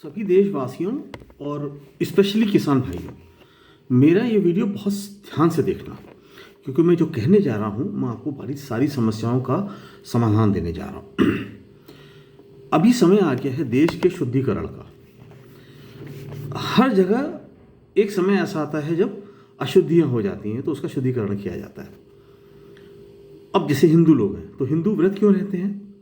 सभी देशवासियों और स्पेशली किसान भाइयों, मेरा ये वीडियो बहुत ध्यान से देखना, क्योंकि मैं जो कहने जा रहा हूँ मैं आपको बड़ी सारी समस्याओं का समाधान देने जा रहा हूँ। अभी समय आ गया है देश के शुद्धिकरण का। हर जगह एक समय ऐसा आता है जब अशुद्धियाँ हो जाती हैं तो उसका शुद्धिकरण किया जाता है। अब जैसे हिंदू लोग हैं तो हिंदू व्रत क्यों रहते हैं?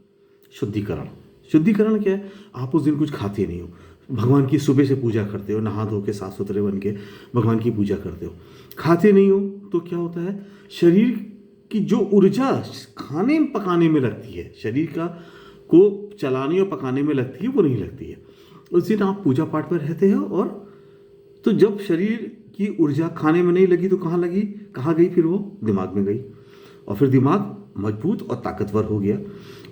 शुद्धिकरण। शुद्धिकरण क्या है? आप उस दिन कुछ खाते नहीं हो, भगवान की सुबह से पूजा करते हो, नहा धो के साफ सुथरे बन के भगवान की पूजा करते हो, खाते नहीं हो तो क्या होता है, शरीर की जो ऊर्जा खाने पकाने में लगती है, शरीर का को चलाने और पकाने में लगती है, वो नहीं लगती है। उस दिन आप पूजा पाठ पर रहते हो और तो जब शरीर की ऊर्जा खाने में नहीं लगी तो कहाँ लगी, कहाँ गई? फिर वो दिमाग में गई और फिर दिमाग मजबूत और ताकतवर हो गया।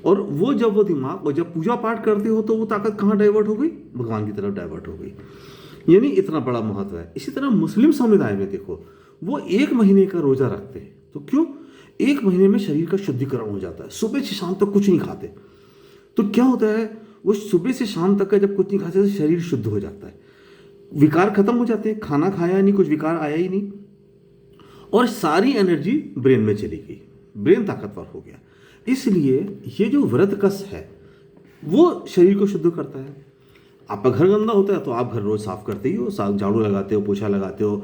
और वो जब वो दिमाग और जब पूजा पाठ करते हो तो वो ताकत कहाँ डाइवर्ट हो गई? भगवान की तरफ डाइवर्ट हो गई। यानी इतना बड़ा महत्व है। इसी तरह मुस्लिम समुदाय में देखो, वो 1 महीने का रोजा रखते हैं। तो क्यों? 1 महीने में शरीर का शुद्धिकरण हो जाता है। सुबह से शाम तक कुछ नहीं खाते तो क्या होता है, वो सुबह से शाम तक का जब कुछ नहीं खाते तो शरीर शुद्ध हो जाता है, विकार खत्म हो जाते हैं। खाना खाया नहीं, कुछ विकार आया ही नहीं और सारी एनर्जी ब्रेन में चली गई, ब्रेन ताकतवर हो गया। इसलिए ये जो व्रत कस है वो शरीर को शुद्ध करता है। आपका घर गंदा होता है तो आप घर रोज साफ करते ही हो, साफ झाड़ू लगाते हो, पोछा लगाते हो,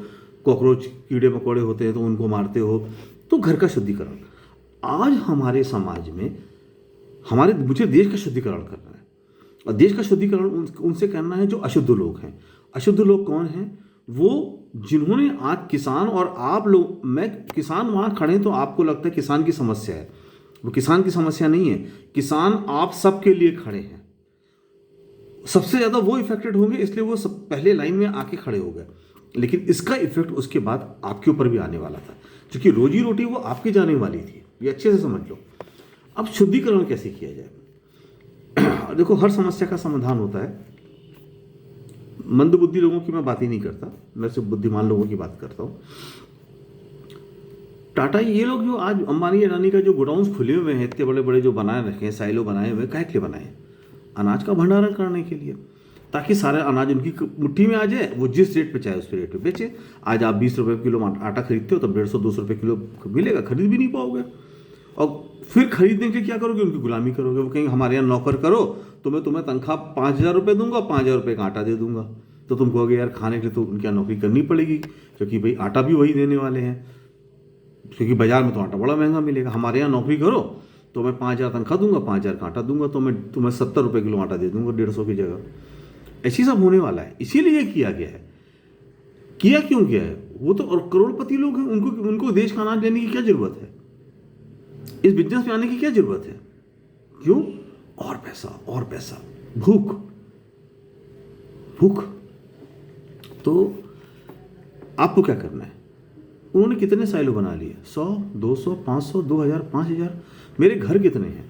कॉकरोच कीड़े मकोड़े होते हैं तो उनको मारते हो, तो घर का शुद्धिकरण। आज हमारे समाज में मुझे देश का शुद्धिकरण करना है और देश का शुद्धिकरण उनसे करना है जो अशुद्ध लोग हैं। अशुद्ध लोग कौन हैं? वो जिन्होंने आज किसान और आप लोग, मैं किसान वहाँ खड़े हैं तो आपको लगता है किसान की समस्या है, वो किसान की समस्या नहीं है। किसान आप सबके लिए खड़े हैं। सबसे ज़्यादा वो इफेक्टेड होंगे, इसलिए वो सब पहले लाइन में आके खड़े हो गए। लेकिन इसका इफेक्ट उसके बाद आपके ऊपर भी आने वाला था, क्योंकि रोजी रोटी वो आपकी जाने वाली थी। ये अच्छे से समझ लो। अब शुद्धिकरण कैसे किया जाए? देखो, हर समस्या का समाधान होता है। मंदबुद्धि लोगों की मैं बात ही नहीं करता, मैं सिर्फ बुद्धिमान लोगों की बात करता हूँ। टाटा ये लोग जो आज अंबानी अडानी का जो गोडाउन्स खुले हुए हैं, इतने बड़े बड़े जो बनाए रखे हैं, साइलो बनाए हुए, काहे के लिए बनाए? अनाज का भंडारण करने के लिए, ताकि सारा अनाज उनकी मुट्ठी में आ जाए, वो जिस रेट पे चाहे उस रेट पे बेचे। आज आप 20 रुपये किलो आटा खरीदते हो, तब 150-200 रुपये किलो मिलेगा, खरीद भी नहीं पाओगे। और फिर खरीदने के क्या करोगे? उनकी गुलामी करोगे। वो कहेंगे हमारे यहाँ नौकर करो तो मैं तुम्हें तनख्वाह 5,000 रुपये दूंगा, 5,000 रुपये का आटा दे दूंगा। तो तुम कहोगे यार खाने के लिए तो उनके यहाँ नौकरी करनी पड़ेगी, क्योंकि भाई आटा भी वही देने वाले हैं, क्योंकि बाजार में तो आटा बड़ा महंगा मिलेगा। हमारे यहाँ नौकरी करो तो मैं 5,000 तनख्वाह दूंगा, 5,000 का आटा दूंगा, तो मैं तुम्हें 70 रुपये किलो आटा दे दूंगा 150 की जगह। ऐसी सब होने वाला है, इसीलिए किया गया है। किया क्यों गया है? वो तो और करोड़पति लोग हैं, उनको देश का अनाज लेने की क्या जरूरत है? इस बिजनेस में आने की क्या जरूरत है? क्यों? और पैसा, और पैसा, भूख भूख। तो आपको क्या करना है? उन्होंने कितने साइलो बना लिए? 100, 200, 500, 2,000, 5,000। मेरे घर कितने हैं?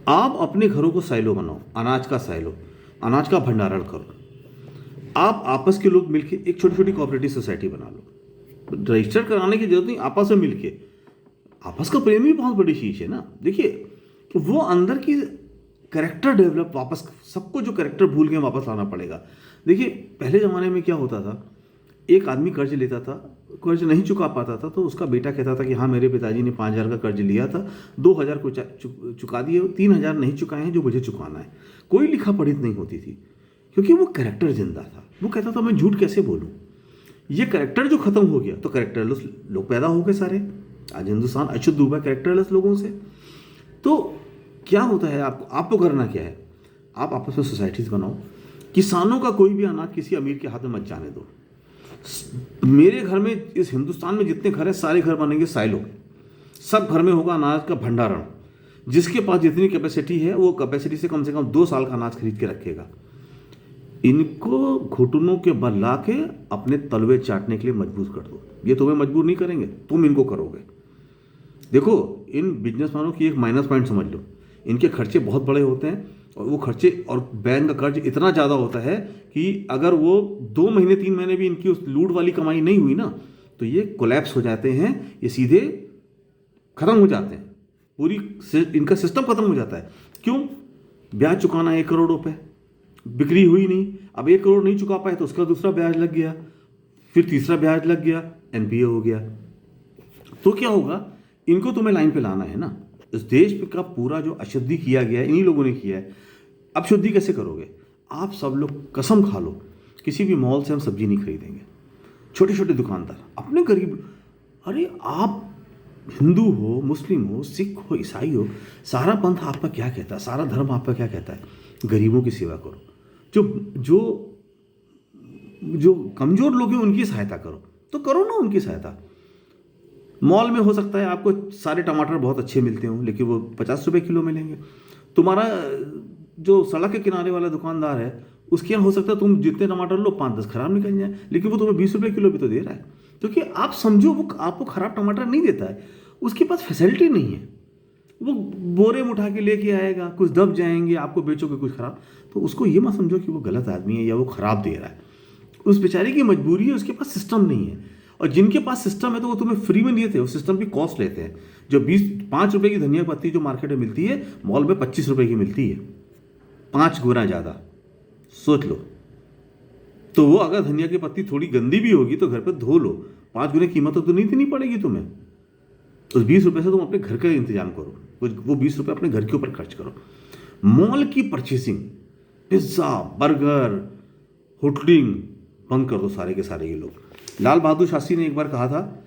आप अपने घरों को साइलो बनाओ, अनाज का साइलो, अनाज का भंडारण करो। आप आपस के लोग मिलके एक छोटी छोटी कोऑपरेटिव सोसाइटी बना लो। रजिस्टर कराने की जरूरत नहीं, आपस में मिलके, आपस का प्रेम भी बहुत बड़ी चीज़ है ना। देखिए, वो अंदर की कैरेक्टर डेवलप, वापस सबको जो कैरेक्टर भूल गए वापस लाना पड़ेगा। देखिए, पहले ज़माने में क्या होता था, एक आदमी कर्ज लेता था, कर्ज नहीं चुका पाता था तो उसका बेटा कहता था कि हाँ मेरे पिताजी ने 5,000 का कर्ज लिया था, 2,000 को चुका दिए, 3,000 नहीं चुकाए हैं जो मुझे चुकाना है। कोई लिखा पढ़ित नहीं होती थी, क्योंकि वो कैरेक्टर जिंदा था। वो कहता था मैं झूठ कैसे बोलूँ। ये कैरेक्टर जो खत्म हो गया तो कैरेक्टरलेस लोग पैदा हो गए सारे। आज हिंदुस्तान अशुद्ध हुआ कैरेक्टरलेस लोगों से। तो क्या होता है, आपको करना क्या है? आप आपस में सोसाइटीज़ बनाओ। किसानों का कोई भी अनाज किसी अमीर के हाथ में मत जाने दो। मेरे घर में, इस हिंदुस्तान में जितने घर हैं सारे घर बनेंगे साइलो, सब घर में होगा अनाज का भंडारण। जिसके पास जितनी कैपेसिटी है वो कैपेसिटी से कम 2 साल का अनाज खरीद के रखेगा। इनको घुटनों के बल ला के अपने तलवे चाटने के लिए मजबूर कर दो। ये तुम्हें मजबूर नहीं करेंगे, तुम इनको करोगे। देखो, इन बिजनेसमैनों की एक माइनस पॉइंट समझ लो, इनके खर्चे बहुत बड़े होते हैं और वो खर्चे और बैंक का कर्ज इतना ज़्यादा होता है कि अगर वो 2 महीने 3 महीने भी इनकी उस लूट वाली कमाई नहीं हुई ना तो ये कोलैप्स हो जाते हैं, ये सीधे खत्म हो जाते हैं, पूरी इनका सिस्टम खत्म हो जाता है। क्यों? ब्याज चुकाना 1 करोड़ रुपए, बिक्री हुई नहीं, अब 1 करोड़ नहीं चुका पाए तो उसका दूसरा ब्याज लग गया, फिर तीसरा ब्याज लग गया, एनपीए हो गया। तो क्या होगा, इनको तुम्हें लाइन पे लाना है ना। इस देश का पूरा जो अशुद्धि किया गया है इन्हीं लोगों ने किया है। अब शुद्धि कैसे करोगे? आप सब लोग कसम खा लो, किसी भी मॉल से हम सब्जी नहीं खरीदेंगे। छोटे छोटे दुकानदार अपने गरीब, अरे आप हिंदू हो, मुस्लिम हो, सिख हो, ईसाई हो, सारा पंथ आपका क्या कहता है, सारा धर्म आपका क्या कहता है? गरीबों की सेवा करो, जो जो जो कमज़ोर लोग हैं उनकी सहायता करो, तो करो ना उनकी सहायता। मॉल में हो सकता है आपको सारे टमाटर बहुत अच्छे मिलते हों, लेकिन वो 50 रुपये किलो मिलेंगे। तुम्हारा जो सड़क के किनारे वाला दुकानदार है उसके यहाँ हो सकता है तुम जितने टमाटर लो 5-10 खराब निकल जाए, लेकिन वो तुम्हें 20 रुपये किलो भी तो दे रहा है। क्योंकि आप समझो वो आपको खराब टमाटर नहीं देता है, उसके पास फैसिलिटी नहीं है। वो बोरे में उठा के लेके आएगा, कुछ दब जाएंगे, आपको बेचोगे कुछ खराब। तो उसको ये मत समझो कि वो गलत आदमी है या वो खराब दे रहा है। उस बेचारे की मजबूरी है, उसके पास सिस्टम नहीं है। और जिनके पास सिस्टम है तो वो तुम्हें फ्री में नहीं देते, वो सिस्टम की कॉस्ट लेते हैं। जो 5 रुपये की धनिया पत्ती जो मार्केट में मिलती है, मॉल में 25 रुपये की मिलती है, 5 गुना ज़्यादा। सोच लो। तो वो अगर धनिया की पत्ती थोड़ी गंदी भी होगी तो घर पे धो लो, 5 गुना कीमत तो नहीं देनी पड़ेगी तुम्हें। तो 20 रुपये से तुम अपने घर का इंतजाम करो, वो 20 रुपये अपने घर के ऊपर खर्च करो। मॉल की परचेसिंग, पिज्ज़ा, बर्गर, होटलिंग बंद कर दो सारे के सारे ये लोग। लाल बहादुर शास्त्री ने एक बार कहा था,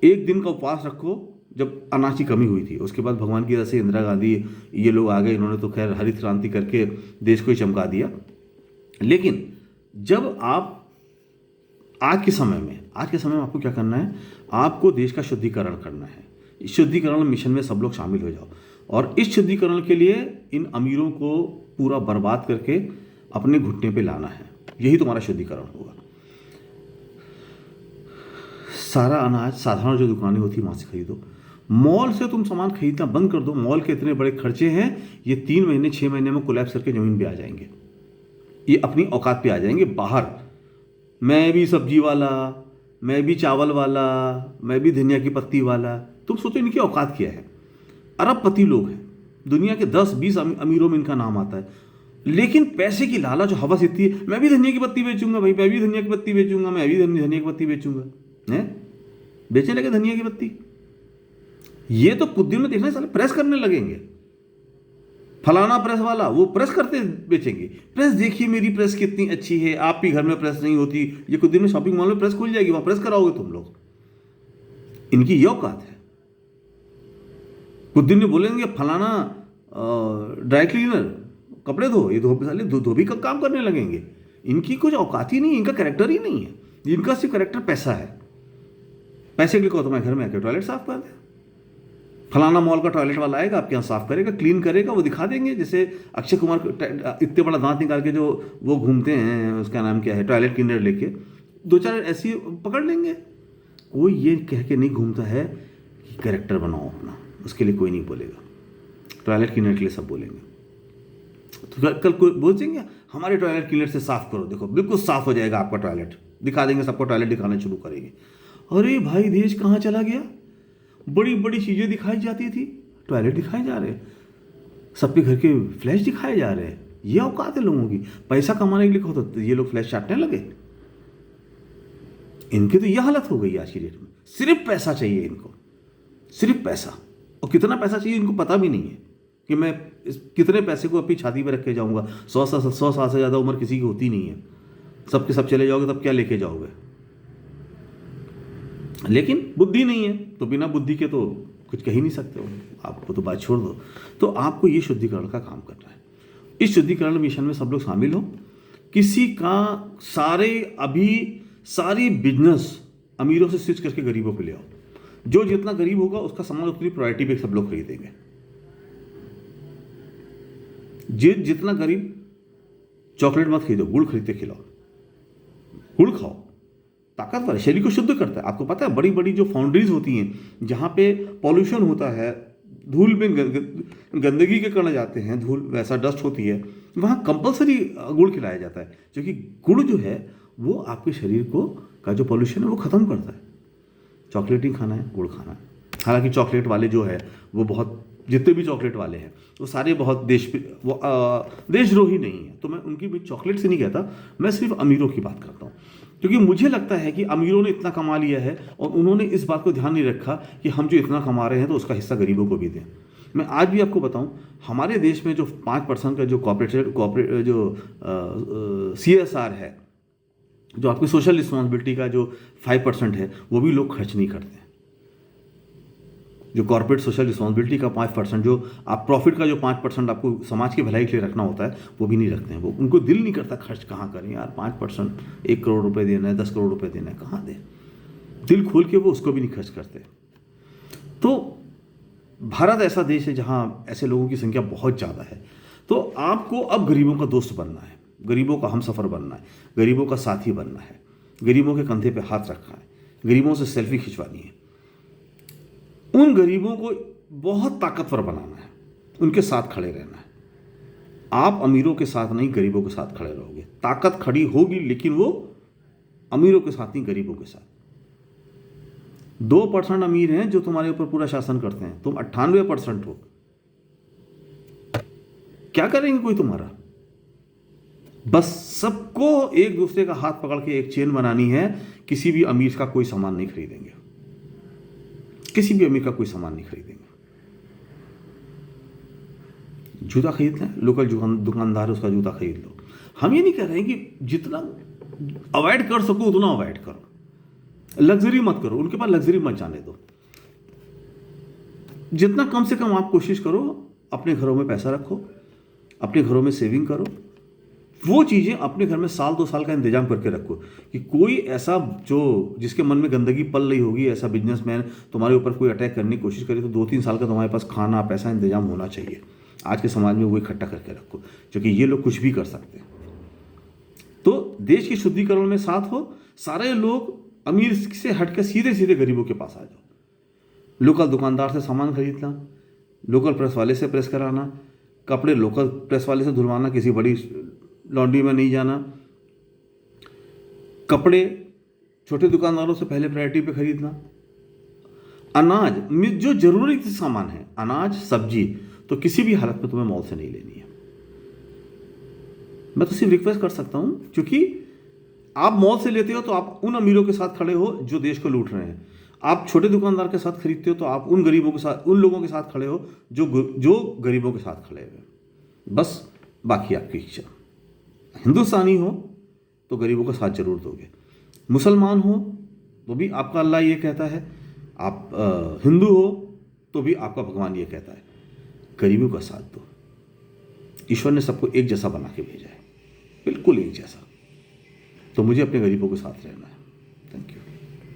एक दिन का उपवास रखो, जब अनाज की कमी हुई थी। उसके बाद भगवान की वजह से इंदिरा गांधी ये लोग आ गए, इन्होंने तो खैर हरित क्रांति करके देश को ही चमका दिया। लेकिन जब आप आज के समय में आपको क्या करना है, आपको देश का शुद्धिकरण करना है। इस शुद्धिकरण मिशन में सब लोग शामिल हो जाओ, और इस शुद्धिकरण के लिए इन अमीरों को पूरा बर्बाद करके अपने घुटने पे लाना है। यही तुम्हारा शुद्धिकरण होगा। सारा अनाज साधारण जो दुकानें होती है वहाँ से खरीदो, मॉल से तुम सामान खरीदना बंद कर दो। मॉल के इतने बड़े खर्चे हैं, ये 3 महीने 6 महीने में कोलैप्स करके ज़मीन पे आ जाएंगे, ये अपनी औकात पे आ जाएंगे बाहर। मैं भी सब्जी वाला, मैं भी चावल वाला, मैं भी धनिया की पत्ती वाला। तुम सोचो इनकी औकात क्या है? अरबपति लोग हैं, दुनिया के 10-20 अमीरों में इनका नाम आता है, लेकिन पैसे की लालच, हवस इतनी है, मैं भी धनिया की पत्ती बेचूंगा भाई, मैं भी धनिया की पत्ती बेचूंगा, मैं भी धनिया की पत्ती बेचूंगा। है बेचने लगे धनिया की पत्ती। ये तो कुछ दिन में देखना साले प्रेस करने लगेंगे। फलाना प्रेस वाला वो प्रेस करते बेचेंगे। प्रेस देखिए मेरी प्रेस कितनी अच्छी है, आपके घर में प्रेस नहीं होती, ये कुछ दिन में शॉपिंग मॉल में प्रेस खुल जाएगी, वहां प्रेस कराओगे तुम लोग। इनकी ये औकात है। कुछ दिन में बोलेंगे फलाना ड्राई क्लीनर, कपड़े धो, ये धोबी का काम करने लगेंगे। इनकी कुछ औकात ही नहीं है, इनका कैरेक्टर ही नहीं है। इनका सिर्फ कैरेक्टर पैसा है। पैसे के लिए कहो तुम्हारे घर में आके टॉयलेट साफ कर दे, फलाना मॉल का टॉयलेट वाला आएगा आपके यहाँ साफ करेगा, क्लीन करेगा, वो दिखा देंगे। जैसे अक्षय कुमार इतने बड़ा दांत निकाल के जो वो घूमते हैं, उसका नाम क्या है, टॉयलेट क्लीनर लेके 2-4 ऐसी पकड़ लेंगे। कोई ये कह के नहीं घूमता है कि कैरेक्टर बनाओ अपना, उसके लिए कोई नहीं बोलेगा। टॉयलेट क्लीनर के लिए सब बोलेंगे। तो कल कोई बोलेंगे हमारे टॉयलेट क्लीनर से साफ करो, देखो बिल्कुल साफ हो जाएगा आपका टॉयलेट, दिखा देंगे, सबको टॉयलेट दिखाना शुरू करेंगे। अरे भाई देश कहाँ चला गया? बड़ी बड़ी चीज़ें दिखाई जाती थी, टॉयलेट दिखाए जा रहे हैं, सबके घर के फ्लैश दिखाए जा रहे हैं। ये औकात है लोगों की। पैसा कमाने के लिए कहो तो ये लोग फ्लैश चाटने लगे। इनकी तो ये हालत हो गई आज की डेट में। सिर्फ पैसा चाहिए इनको, सिर्फ पैसा। और कितना पैसा चाहिए इनको पता भी नहीं है कि मैं कितने पैसे को अपनी छाती पर रख के जाऊँगा। 100 साल से ज़्यादा उम्र किसी की होती नहीं है। सबके सब चले जाओगे तब क्या लेके जाओगे? लेकिन बुद्धि नहीं है, तो बिना बुद्धि के तो कुछ कह ही नहीं सकते हो, आपको तो बात छोड़ दो। तो आपको ये शुद्धिकरण का काम करना है। इस शुद्धिकरण मिशन में सब लोग शामिल हो। किसी का सारी बिजनेस अमीरों से स्विच करके गरीबों पे ले आओ। जो जितना गरीब होगा उसका सामान उतनी प्रायोरिटी पे सब लोग खरीदेंगे। जितना गरीब, चॉकलेट मत खरीदो, गुड़ खरीद के खिलाओ। गुड़ खाओ, ताकतवर है, शरीर को शुद्ध करता है। आपको पता है बड़ी बड़ी जो फाउंड्रीज होती हैं जहाँ पे पॉल्यूशन होता है, धूल में गंदगी के कण जाते हैं, धूल वैसा डस्ट होती है, वहाँ कंपलसरी गुड़ खिलाया जाता है। क्योंकि गुड़ जो है वो आपके शरीर को का जो पॉल्यूशन है वो ख़त्म करता है। चॉकलेट ही खाना है, गुड़ खाना है। हालांकि चॉकलेट वाले जो है वो बहुत जितने भी चॉकलेट वाले हैं वो सारे बहुत देशद्रोही नहीं है। तो मैं उनकी भी चॉकलेट से नहीं कहता, मैं सिर्फ अमीरों की बात करता हूँ, क्योंकि मुझे लगता है कि अमीरों ने इतना कमा लिया है और उन्होंने इस बात को ध्यान नहीं रखा कि हम जो इतना कमा रहे हैं तो उसका हिस्सा गरीबों को भी दें। मैं आज भी आपको बताऊं, हमारे देश में जो 5% का जो कॉर्पोरेट जो CSR है, जो आपकी सोशल रिस्पॉन्सिबिलिटी का जो 5% है, वो भी लोग खर्च नहीं करते। जो कॉर्पोरेट सोशल रिस्पॉन्सिबिलिटी का 5%, जो आप प्रॉफिट का जो 5% आपको समाज की भलाई के लिए रखना होता है, वो भी नहीं रखते हैं। वो उनको दिल नहीं करता खर्च कहाँ करें यार, 5%, 1 करोड़ रुपए देना है, 10 करोड़ रुपए देना है, कहाँ दें, दिल खोल के वो उसको भी नहीं खर्च करते। तो भारत ऐसा देश है जहाँ ऐसे लोगों की संख्या बहुत ज़्यादा है। तो आपको अब गरीबों का दोस्त बनना है, गरीबों का हमसफ़र बनना है, गरीबों का साथी बनना है, गरीबों के कंधे पे हाथ रखना है, गरीबों से सेल्फी खिंचवानी है, उन गरीबों को बहुत ताकतवर बनाना है, उनके साथ खड़े रहना है। आप अमीरों के साथ नहीं, गरीबों के साथ खड़े रहोगे, ताकत खड़ी होगी, लेकिन वो अमीरों के साथ नहीं, गरीबों के साथ। 2% अमीर हैं जो तुम्हारे ऊपर पूरा शासन करते हैं, तुम 98% हो, क्या करेंगे कोई तुम्हारा? बस सबको एक दूसरे का हाथ पकड़ के एक चेन बनानी है। किसी भी अमीर का कोई सामान नहीं खरीदेंगे, किसी भी अमीर का कोई सामान नहीं खरीदेंगे। जूता खरीदना है, लोकल दुकानदार उसका जूता खरीद लो। हम ये नहीं कह रहे हैं कि जितना अवॉइड कर सको उतना अवॉइड करो, लग्जरी मत करो, उनके पास लग्जरी मत जाने दो। जितना कम से कम आप कोशिश करो, अपने घरों में पैसा रखो, अपने घरों में सेविंग करो, वो चीज़ें अपने घर में 1-2 साल का इंतजाम करके रखो कि कोई ऐसा जो जिसके मन में गंदगी पल रही होगी, ऐसा बिजनेसमैन तुम्हारे ऊपर कोई अटैक करने की कोशिश करे, तो 2-3 साल का तुम्हारे पास खाना पैसा इंतजाम होना चाहिए। आज के समाज में वो इकट्ठा करके रखो, क्योंकि ये लोग कुछ भी कर सकते हैं। तो देश की शुद्धिकरण में साथ हो, सारे लोग अमीर से हटकर सीधे सीधे गरीबों के पास आ जाओ। लोकल दुकानदार से सामान खरीदना, लोकल प्रेस वाले से प्रेस कराना, कपड़े लोकल प्रेस वाले से धुलवाना, किसी बड़ी लॉन्ड्री में नहीं जाना, कपड़े छोटे दुकानदारों से पहले प्रायोरिटी पे खरीदना, अनाज जो जरूरी सामान है, अनाज सब्जी, तो किसी भी हालत में तुम्हें मॉल से नहीं लेनी है। मैं तो सिर्फ रिक्वेस्ट कर सकता हूं, क्योंकि आप मॉल से लेते हो तो आप उन अमीरों के साथ खड़े हो जो देश को लूट रहे हैं, आप छोटे दुकानदार के साथ खरीदते हो तो आप उन गरीबों के साथ, उन लोगों के साथ खड़े हो जो गरीबों के साथ खड़े हुए। बस बाकी आपकी इच्छा। हिंदुस्तानी हो तो गरीबों का साथ जरूर दोगे, मुसलमान हो तो भी आपका अल्लाह ये कहता है, आप हिंदू हो तो भी आपका भगवान ये कहता है, गरीबों का साथ दो। ईश्वर ने सबको एक जैसा बना के भेजा है, बिल्कुल एक जैसा। तो मुझे अपने गरीबों के साथ रहना है। Thank you.